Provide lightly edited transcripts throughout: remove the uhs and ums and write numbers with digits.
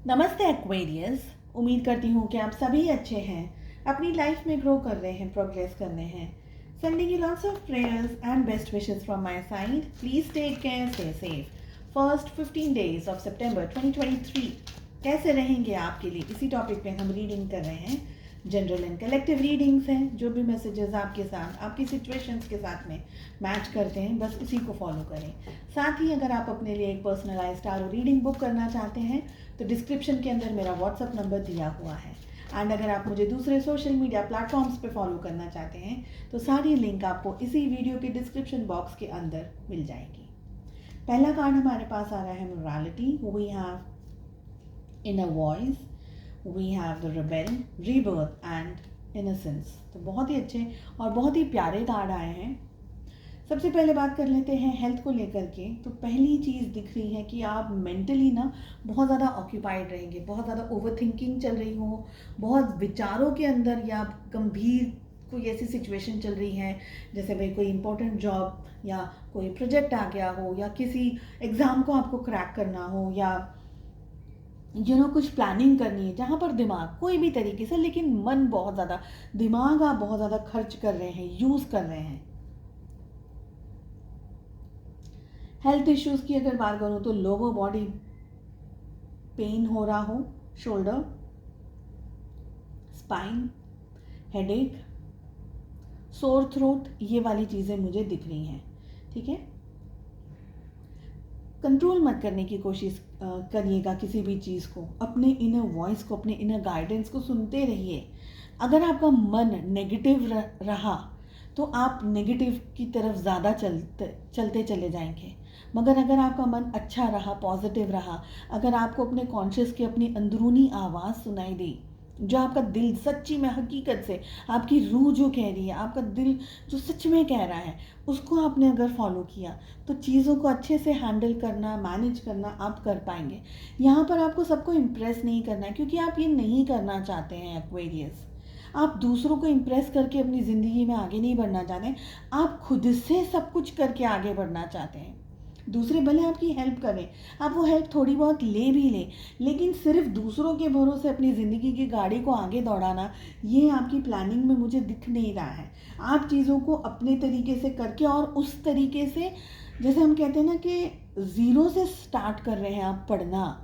नमस्ते एक्वेरियस। उम्मीद करती हूँ कि आप सभी अच्छे हैं, अपनी लाइफ में ग्रो कर रहे हैं, प्रोग्रेस कर रहे हैं। Sending you lots of prayers and best wishes from my side. Please take care, stay safe. First 15 days of सितंबर 2023 कैसे रहेंगे आपके लिए, इसी टॉपिक पे हम रीडिंग कर रहे हैं। जनरल एंड कलेक्टिव रीडिंग्स हैं। जो भी मैसेजेस आपके साथ, आपकी सिचुएशंस के साथ में मैच करते हैं, बस उसी को फॉलो करें। साथ ही अगर आप अपने लिए एक पर्सनलाइज्ड टारो रीडिंग बुक करना चाहते हैं तो डिस्क्रिप्शन के अंदर मेरा व्हाट्सअप नंबर दिया हुआ है। एंड अगर आप मुझे दूसरे सोशल मीडिया प्लेटफॉर्म्स पे फॉलो करना चाहते हैं तो सारी लिंक आपको इसी वीडियो के डिस्क्रिप्शन बॉक्स के अंदर मिल जाएगी। पहला कार्ड हमारे पास आ रहा है morality. We have inner voice, we have the rebel, rebirth and innocence. तो बहुत ही अच्छे और बहुत ही प्यारे कार्ड आए हैं। सबसे पहले बात कर लेते हैं हेल्थ को लेकर के। तो पहली चीज़ दिख रही है कि आप मेंटली ना बहुत ज़्यादा ऑक्यूपाइड रहेंगे, बहुत ज़्यादा ओवर थिंकिंग चल रही हो, बहुत विचारों के अंदर या गंभीर कोई ऐसी सिचुएशन चल रही है, जैसे भाई कोई इंपॉर्टेंट जॉब या कोई प्रोजेक्ट आ गया हो, या किसी एग्ज़ाम को आपको क्रैक करना हो, या कुछ प्लानिंग करनी है, जहाँ पर दिमाग कोई भी तरीके से, लेकिन मन बहुत ज़्यादा, दिमाग आप बहुत ज़्यादा खर्च कर रहे हैं, यूज़ कर रहे हैं। हेल्थ इश्यूज़ की अगर बात करूँ तो लोअर बॉडी पेन हो रहा हो, shoulder, spine, headache, sore throat, ये वाली चीज़ें मुझे दिख रही हैं। ठीक है, कंट्रोल मत करने की कोशिश करिएगा किसी भी चीज़ को। अपने इनर वॉइस को, अपने इनर गाइडेंस को सुनते रहिए। अगर आपका मन नेगेटिव रहा तो आप नेगेटिव की तरफ ज़्यादा चलते चले जाएंगे। मगर अगर आपका मन अच्छा रहा, पॉजिटिव रहा, अगर आपको अपने कॉन्शियस की अपनी अंदरूनी आवाज़ सुनाई दी, जो आपका दिल सच्ची में, हकीकत से आपकी रूह जो कह रही है, आपका दिल जो सच में कह रहा है, उसको आपने अगर फॉलो किया तो चीज़ों को अच्छे से हैंडल करना, मैनेज करना आप कर पाएंगे। यहाँ पर आपको सबको इम्प्रेस नहीं करना है, क्योंकि आप ये नहीं करना चाहते हैं एक्वेरियस। आप दूसरों को इम्प्रेस करके अपनी ज़िंदगी में आगे नहीं बढ़ना चाहते हैं, आप खुद से सब कुछ करके आगे बढ़ना चाहते हैं। दूसरे भले आपकी हेल्प करें, आप वो हेल्प थोड़ी बहुत ले भी लें, लेकिन सिर्फ दूसरों के भरोसे अपनी ज़िंदगी की गाड़ी को आगे दौड़ाना, ये आपकी प्लानिंग में मुझे दिख नहीं रहा है। आप चीज़ों को अपने तरीके से करके, और उस तरीके से, जैसे हम कहते हैं ना कि ज़ीरो से स्टार्ट कर रहे हैं आप पढ़ना,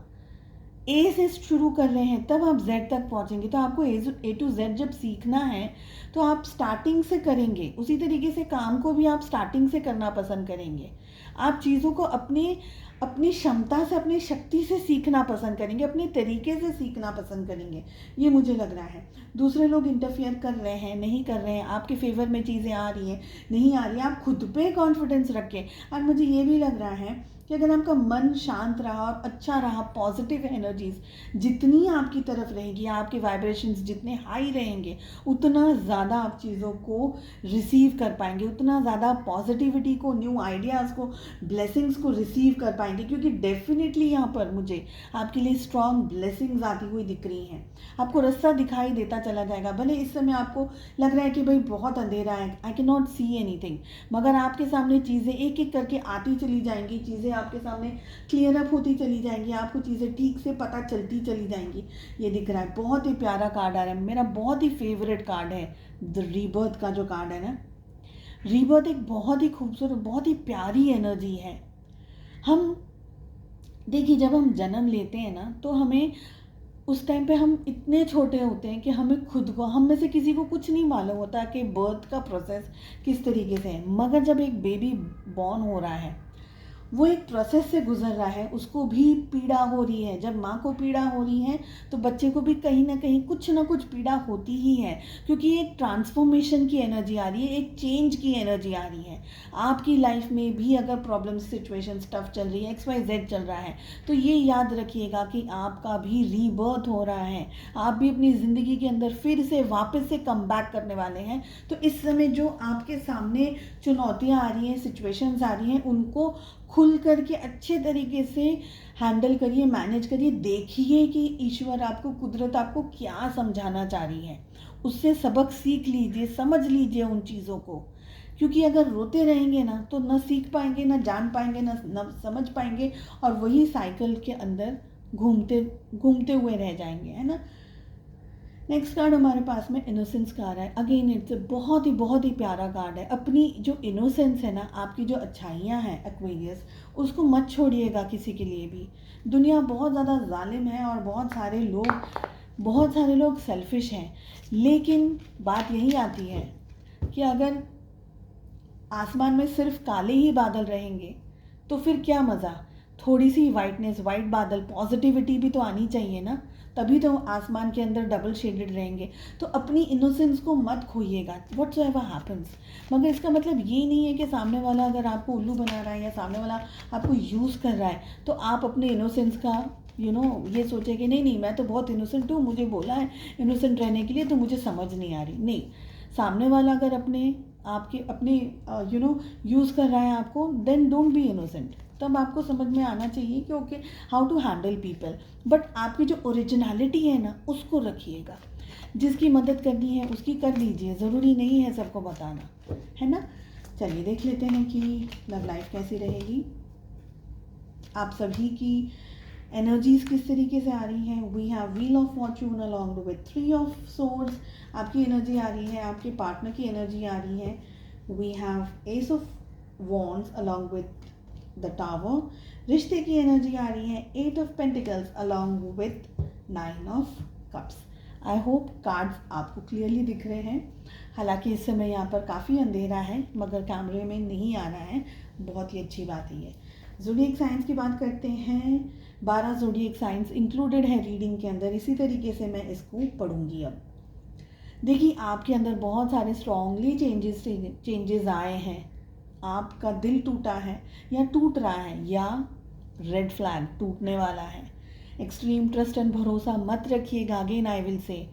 ए से शुरू कर रहे हैं, तब आप जेड तक पहुंचेंगे। तो आपको ए टू जेड जब सीखना है तो आप स्टार्टिंग से करेंगे, उसी तरीके से काम को भी आप स्टार्टिंग से करना पसंद करेंगे। आप चीज़ों को अपनी अपनी क्षमता से, अपनी शक्ति से सीखना पसंद करेंगे, अपने तरीके से सीखना पसंद करेंगे, ये मुझे लग रहा है। दूसरे लोग इंटरफियर कर रहे हैं, नहीं कर रहे हैं, आपके फेवर में चीज़ें आ रही हैं, नहीं आ रही हैं, आप खुद पे कॉन्फिडेंस रखें। और मुझे ये भी लग रहा है कि अगर आपका मन शांत रहा और अच्छा रहा, पॉजिटिव एनर्जीज जितनी आपकी तरफ रहेगी, आपके वाइब्रेशंस जितने हाई रहेंगे, उतना ज़्यादा आप चीज़ों को रिसीव कर पाएंगे, उतना ज़्यादा पॉजिटिविटी को, न्यू आइडियाज़ को, ब्लेसिंग्स को रिसीव कर पाएंगे। क्योंकि डेफिनेटली यहाँ पर मुझे आपके लिए स्ट्रॉन्ग ब्लेसिंग्स आती हुई दिख रही हैं। आपको रास्ता दिखाई देता चला जाएगा। भले इस समय आपको लग रहा है कि भाई बहुत अंधेरा है, I can not see anything, मगर आपके सामने चीज़ें एक एक करके आती चली जाएंगी, चीज़ें आपके सामने क्लियर अप होती चली जाएंगी, आपको चीज़ें ठीक से पता चलती चली जाएंगी। ये दिख रहा है। बहुत ही प्यारा कार्ड आ रहा है, मेरा बहुत ही फेवरेट कार्ड है द रीबर्थ का जो कार्ड है ना। रीबर्थ एक बहुत ही खूबसूरत, बहुत ही प्यारी एनर्जी है। हम देखिए, जब हम जन्म लेते हैं ना, तो हमें उस टाइम पे हम इतने छोटे होते हैं कि हमें खुद को, हम में से किसी को कुछ नहीं मालूम होता कि बर्थ का प्रोसेस किस तरीके से है। मगर जब एक बेबी बॉर्न हो रहा है, वो एक प्रोसेस से गुजर रहा है, उसको भी पीड़ा हो रही है। जब माँ को पीड़ा हो रही है तो बच्चे को भी कहीं ना कहीं कुछ ना कुछ पीड़ा होती ही है, क्योंकि एक ट्रांसफॉर्मेशन की एनर्जी आ रही है, एक चेंज की एनर्जी आ रही है। आपकी लाइफ में भी अगर प्रॉब्लम, सिचुएशन टफ चल रही है, XYZ चल रहा है, तो ये याद रखिएगा कि आपका भी रीबर्थ हो रहा है। आप भी अपनी ज़िंदगी के अंदर फिर से वापस से कम बैक करने वाले हैं। तो इस समय जो आपके सामने चुनौतियाँ आ रही हैं, सिचुएशंस आ रही हैं, उनको खुल करके अच्छे तरीके से हैंडल करिए, मैनेज करिए। देखिए कि ईश्वर आपको, कुदरत आपको क्या समझाना चाह रही है, उससे सबक सीख लीजिए, समझ लीजिए उन चीज़ों को। क्योंकि अगर रोते रहेंगे ना तो न सीख पाएंगे, न जान पाएंगे, न समझ पाएंगे, और वही साइकिल के अंदर घूमते घूमते हुए रह जाएंगे, है ना। नेक्स्ट कार्ड हमारे पास में इनोसेंस कार्ड है। अगेन इट्स बहुत ही प्यारा कार्ड है। अपनी जो इनोसेंस है ना, आपकी जो अच्छाइयाँ हैं एक्वेरियस, उसको मत छोड़िएगा किसी के लिए भी। दुनिया बहुत ज़्यादा जालिम है और बहुत सारे लोग सेल्फिश हैं, लेकिन बात यही आती है कि अगर आसमान में सिर्फ काले ही बादल रहेंगे तो फिर क्या मज़ा। थोड़ी सी वाइटनेस, वाइट बादल, पॉजिटिविटी भी तो आनी चाहिए ना, तभी तो आसमान के अंदर डबल शेडेड रहेंगे। तो अपनी इनोसेंस को मत खोइएगा, व्हाट्स एवर हैपन्स। मगर इसका मतलब ये नहीं है कि सामने वाला अगर आपको उल्लू बना रहा है या सामने वाला आपको यूज़ कर रहा है तो आप अपने इनोसेंस का ये सोचे कि नहीं मैं तो बहुत इनोसेंट हूँ, मुझे बोला है इनोसेंट रहने के लिए तो मुझे समझ नहीं आ रही। नहीं, सामने वाला अगर अपने यूज़ कर रहा है आपको, देन डोंट बी इनोसेंट। तब आपको समझ में आना चाहिए कि okay how to handle people, but आपकी जो ओरिजिनलिटी है ना उसको रखिएगा। जिसकी मदद करनी है उसकी कर लीजिए, ज़रूरी नहीं है सबको बताना, है ना। चलिए देख लेते हैं कि लव लाइफ कैसी रहेगी, आप सभी की एनर्जीज किस तरीके से आ रही हैं। We have wheel of fortune along with 3 of swords, आपकी एनर्जी आ रही है, आपके पार्टनर की एनर्जी आ रही है। We have ace of wands along with the tower, रिश्ते की एनर्जी आ रही है। 8 of pentacles along with 9 of cups. I hope cards आपको क्लियरली दिख रहे हैं। हालांकि इस समय यहाँ पर काफ़ी अंधेरा है, मगर कैमरे में नहीं आ रहा है, बहुत ही अच्छी बात ही है। ज़ोडिएक साइंस की बात करते हैं। 12 ज़ोडिएक साइंस इंक्लूडेड है रीडिंग के अंदर, इसी तरीके से मैं इसको पढ़ूंगी। अब देखिए, आपके अंदर बहुत सारे स्ट्रॉन्गली चेंजेस आए हैं। आपका दिल टूटा है या टूट रहा है, या रेड फ्लैग टूटने वाला है। एक्सट्रीम ट्रस्ट एंड भरोसा मत रखिएगा। अगेन आई विल से,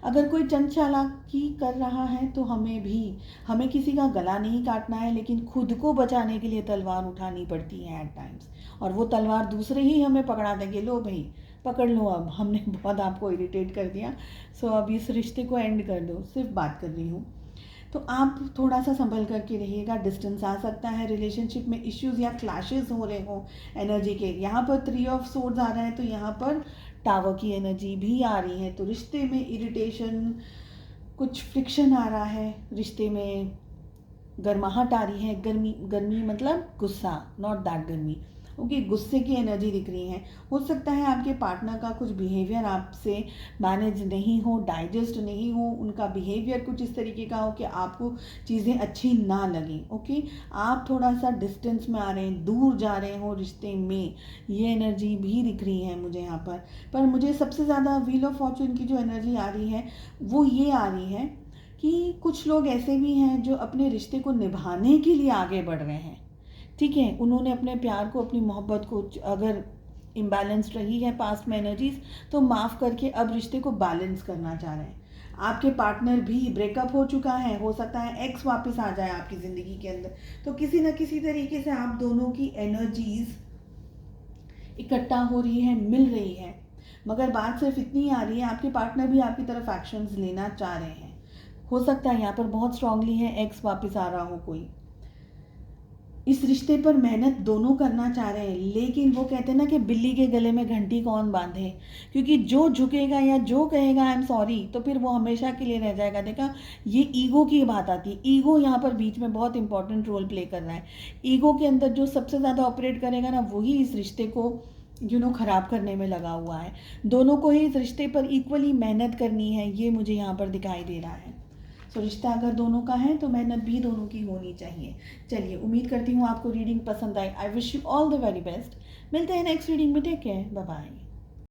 अगर कोई चंद चालाकी कर रहा है तो हमें किसी का गला नहीं काटना है, लेकिन खुद को बचाने के लिए तलवार उठानी पड़ती है एट टाइम्स, और वो तलवार दूसरे ही हमें पकड़ा देंगे। लो भाई पकड़ लो, अब हमने बहुत आपको इरिटेट कर दिया, सो अब इस रिश्ते को एंड कर दो, सिर्फ बात कर रही हूँ। तो आप थोड़ा सा संभल करके रहिएगा। डिस्टेंस आ सकता है, रिलेशनशिप में इश्यूज या क्लैशेस हो रहे हो एनर्जी के। यहाँ पर 3 ऑफ सोर्ड्स आ रहा है तो यहाँ पर टावर की एनर्जी भी आ रही है, तो रिश्ते में इरिटेशन, कुछ फ्रिक्शन आ रहा है, रिश्ते में गर्माहट आ रही है। गर्मी मतलब गुस्सा, नॉट दैट गर्मी, ओके। गुस्से की एनर्जी दिख रही है। हो सकता है आपके पार्टनर का कुछ बिहेवियर आपसे मैनेज नहीं हो, डाइजेस्ट नहीं हो, उनका बिहेवियर कुछ इस तरीके का हो कि आपको चीज़ें अच्छी ना लगें, ओके। आप थोड़ा सा डिस्टेंस में आ रहे हैं, दूर जा रहे हो रिश्ते में, ये एनर्जी भी दिख रही है मुझे यहाँ पर मुझे सबसे ज़्यादा व्हील ऑफ फॉर्चून की जो एनर्जी आ रही है वो ये आ रही है कि कुछ लोग ऐसे भी हैं जो अपने रिश्ते को निभाने के लिए आगे बढ़ रहे हैं, ठीक है। उन्होंने अपने प्यार को, अपनी मोहब्बत को, अगर इम्बैलेंस रही है पास्ट में एनर्जीज, तो माफ़ करके अब रिश्ते को बैलेंस करना चाह रहे हैं। आपके पार्टनर भी ब्रेकअप हो चुका है, हो सकता है एक्स वापस आ जाए आपकी ज़िंदगी के अंदर, तो किसी न किसी तरीके से आप दोनों की एनर्जीज इकट्ठा हो रही है, मिल रही है। मगर बात सिर्फ इतनी आ रही है, आपके पार्टनर भी आपकी तरफ एक्शंस लेना चाह रहे हैं। हो सकता है यहाँ पर बहुत स्ट्रांगली है एक्स वापस आ रहा हो कोई, इस रिश्ते पर मेहनत दोनों करना चाह रहे हैं, लेकिन वो कहते हैं ना कि बिल्ली के गले में घंटी कौन बांधे, क्योंकि जो झुकेगा या जो कहेगा आई एम सॉरी तो फिर वो हमेशा के लिए रह जाएगा। देखा, ये ईगो की बात आती है। ईगो यहाँ पर बीच में बहुत इंपॉर्टेंट रोल प्ले कर रहा है। ईगो के अंदर जो सबसे ज़्यादा ऑपरेट करेगा ना, वही इस रिश्ते को ख़राब करने में लगा हुआ है। दोनों को ही इस रिश्ते पर इक्वली मेहनत करनी है, ये मुझे यहाँ पर दिखाई दे रहा है। सो रिश्ता अगर दोनों का है तो मेहनत भी दोनों की होनी चाहिए। चलिए, उम्मीद करती हूँ आपको रीडिंग पसंद आई। I wish you all the very best. मिलते हैं नेक्स्ट रीडिंग में। Take care, bye bye.